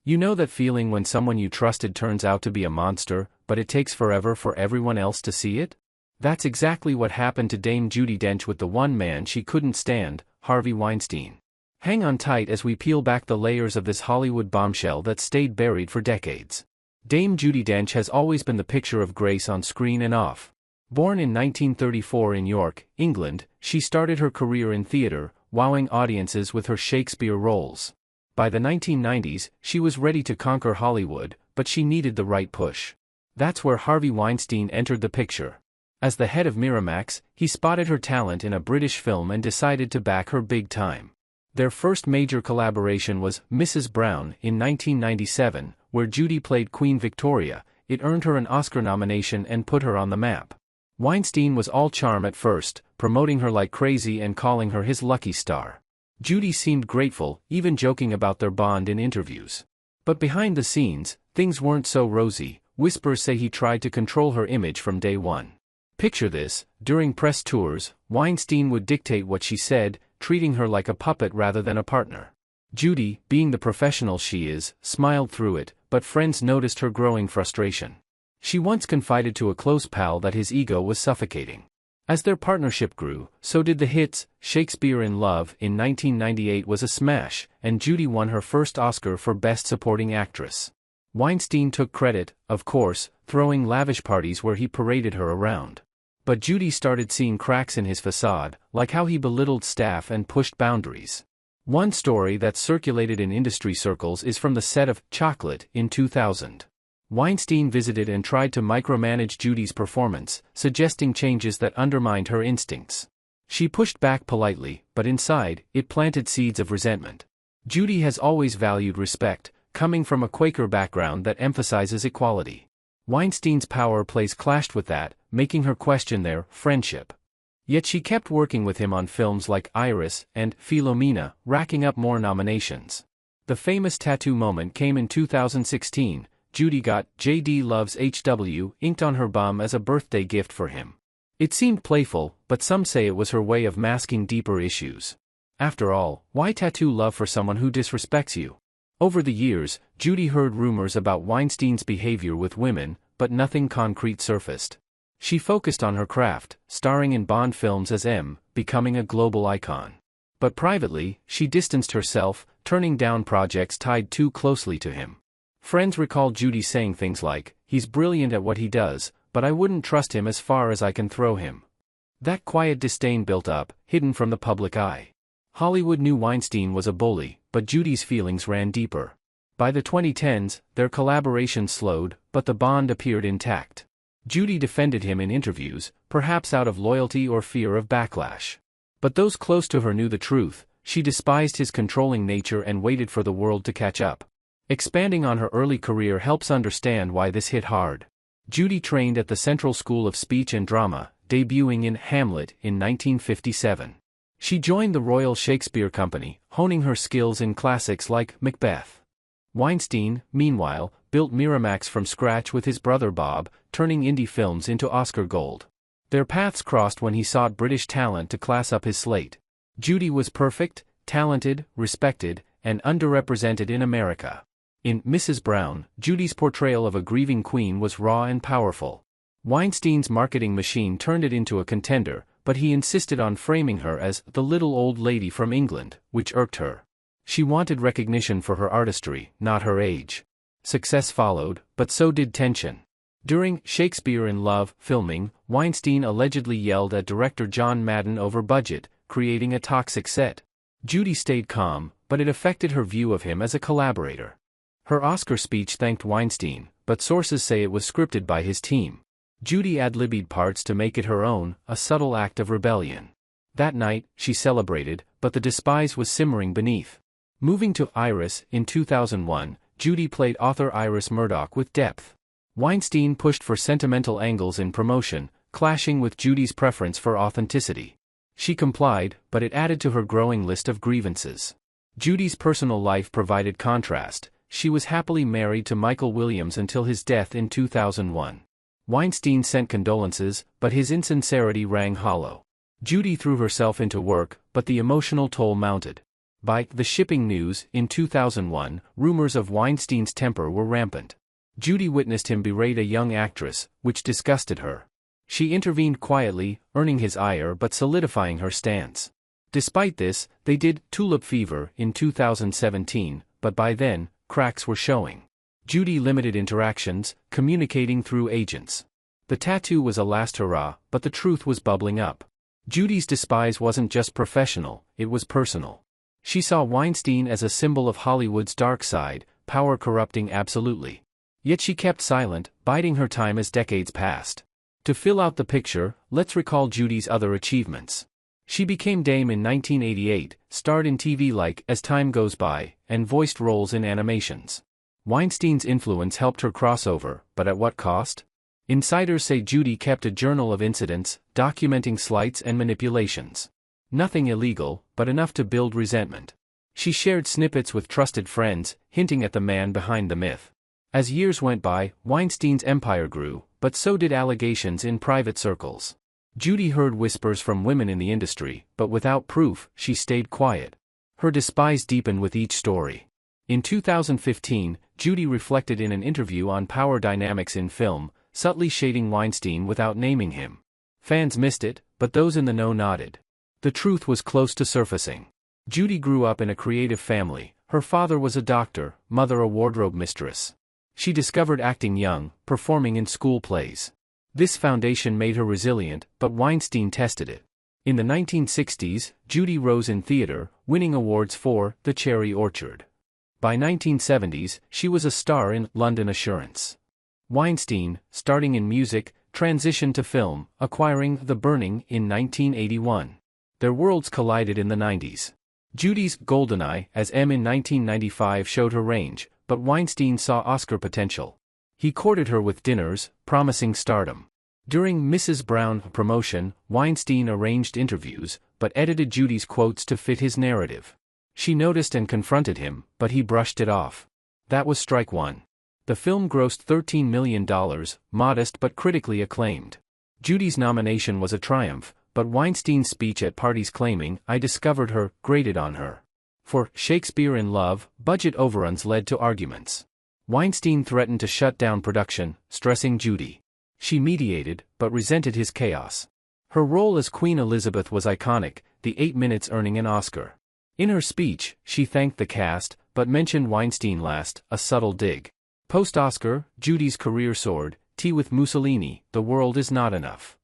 You know that feeling when someone you trusted turns out to be a monster, but it takes forever for everyone else to see it? That's exactly what happened to Dame Judi Dench with the one man she couldn't stand, Harvey Weinstein. Hang on tight as we peel back the layers of this Hollywood bombshell that stayed buried for decades. Dame Judi Dench has always been the picture of grace on screen and off. Born in 1934 in York, England, she started her career in theater, wowing audiences with her Shakespeare roles. By the 1990s, she was ready to conquer Hollywood, but she needed the right push. That's where Harvey Weinstein entered the picture. As the head of Miramax, he spotted her talent in a British film and decided to back her big time. Their first major collaboration was Mrs. Brown in 1997, where Judi played Queen Victoria. It earned her an Oscar nomination and put her on the map. Weinstein was all charm at first, promoting her like crazy and calling her his lucky star. Judi seemed grateful, even joking about their bond in interviews. But behind the scenes, things weren't so rosy. Whispers say he tried to control her image from day one. Picture this: during press tours, Weinstein would dictate what she said, treating her like a puppet rather than a partner. Judi, being the professional she is, smiled through it, but friends noticed her growing frustration. She once confided to a close pal that his ego was suffocating. As their partnership grew, so did the hits. Shakespeare in Love in 1998 was a smash, and Judi won her first Oscar for Best Supporting Actress. Weinstein took credit, of course, throwing lavish parties where he paraded her around. But Judi started seeing cracks in his facade, like how he belittled staff and pushed boundaries. One story that circulated in industry circles is from the set of Chocolate in 2000. Weinstein visited and tried to micromanage Judi's performance, suggesting changes that undermined her instincts. She pushed back politely, but inside, it planted seeds of resentment. Judi has always valued respect, coming from a Quaker background that emphasizes equality. Weinstein's power plays clashed with that, making her question their friendship. Yet she kept working with him on films like Iris and Philomena, racking up more nominations. The famous tattoo moment came in 2016. Judi got "JD Loves HW" inked on her bum as a birthday gift for him. It seemed playful, but some say it was her way of masking deeper issues. After all, why tattoo love for someone who disrespects you? Over the years, Judi heard rumors about Weinstein's behavior with women, but nothing concrete surfaced. She focused on her craft, starring in Bond films as M, becoming a global icon. But privately, she distanced herself, turning down projects tied too closely to him. Friends recall Judi saying things like, "He's brilliant at what he does, but I wouldn't trust him as far as I can throw him." That quiet disdain built up, hidden from the public eye. Hollywood knew Weinstein was a bully, but Judi's feelings ran deeper. By the 2010s, their collaboration slowed, but the bond appeared intact. Judi defended him in interviews, perhaps out of loyalty or fear of backlash. But those close to her knew the truth. She despised his controlling nature and waited for the world to catch up. Expanding on her early career helps understand why this hit hard. Judi trained at the Central School of Speech and Drama, debuting in Hamlet in 1957. She joined the Royal Shakespeare Company, honing her skills in classics like Macbeth. Weinstein, meanwhile, built Miramax from scratch with his brother Bob, turning indie films into Oscar gold. Their paths crossed when he sought British talent to class up his slate. Judi was perfect, talented, respected, and underrepresented in America. In Mrs. Brown, Judi's portrayal of a grieving queen was raw and powerful. Weinstein's marketing machine turned it into a contender, but he insisted on framing her as the little old lady from England, which irked her. She wanted recognition for her artistry, not her age. Success followed, but so did tension. During Shakespeare in Love filming, Weinstein allegedly yelled at director John Madden over budget, creating a toxic set. Judi stayed calm, but it affected her view of him as a collaborator. Her Oscar speech thanked Weinstein, but sources say it was scripted by his team. Judi ad-libbed parts to make it her own, a subtle act of rebellion. That night, she celebrated, but the despise was simmering beneath. Moving to Iris in 2001, Judi played author Iris Murdoch with depth. Weinstein pushed for sentimental angles in promotion, clashing with Judi's preference for authenticity. She complied, but it added to her growing list of grievances. Judi's personal life provided contrast. She was happily married to Michael Williams until his death in 2001. Weinstein sent condolences, but his insincerity rang hollow. Judi threw herself into work, but the emotional toll mounted. By The Shipping News, in 2001, rumors of Weinstein's temper were rampant. Judi witnessed him berate a young actress, which disgusted her. She intervened quietly, earning his ire but solidifying her stance. Despite this, they did Tulip Fever in 2017, but by then, cracks were showing. Judi limited interactions, communicating through agents. The tattoo was a last hurrah, but the truth was bubbling up. Judi's despise wasn't just professional, it was personal. She saw Weinstein as a symbol of Hollywood's dark side, power corrupting absolutely. Yet she kept silent, biding her time as decades passed. To fill out the picture, let's recall Judi's other achievements. She became Dame in 1988, starred in TV like As Time Goes By, and voiced roles in animations. Weinstein's influence helped her cross over, but at what cost? Insiders say Judi kept a journal of incidents, documenting slights and manipulations. Nothing illegal, but enough to build resentment. She shared snippets with trusted friends, hinting at the man behind the myth. As years went by, Weinstein's empire grew, but so did allegations in private circles. Judi heard whispers from women in the industry, but without proof, she stayed quiet. Her despise deepened with each story. In 2015, Judi reflected in an interview on power dynamics in film, subtly shading Weinstein without naming him. Fans missed it, but those in the know nodded. The truth was close to surfacing. Judi grew up in a creative family. Her father was a doctor, mother a wardrobe mistress. She discovered acting young, performing in school plays. This foundation made her resilient, but Weinstein tested it. In the 1960s, Judi rose in theater, winning awards for The Cherry Orchard. By 1970s, she was a star in London Assurance. Weinstein, starting in music, transitioned to film, acquiring The Burning in 1981. Their worlds collided in the 90s. Judi's Goldeneye as M in 1995 showed her range, but Weinstein saw Oscar potential. He courted her with dinners, promising stardom. During Mrs. Brown promotion, Weinstein arranged interviews, but edited Judi's quotes to fit his narrative. She noticed and confronted him, but he brushed it off. That was strike one. The film grossed $13 million, modest but critically acclaimed. Judi's nomination was a triumph, but Weinstein's speech at parties claiming, "I discovered her," grated on her. For Shakespeare in Love, budget overruns led to arguments. Weinstein threatened to shut down production, stressing Judi. She mediated, but resented his chaos. Her role as Queen Elizabeth was iconic, the 8 minutes earning an Oscar. In her speech, she thanked the cast, but mentioned Weinstein last, a subtle dig. Post-Oscar, Judi's career soared. Tea with Mussolini, The World Is Not Enough.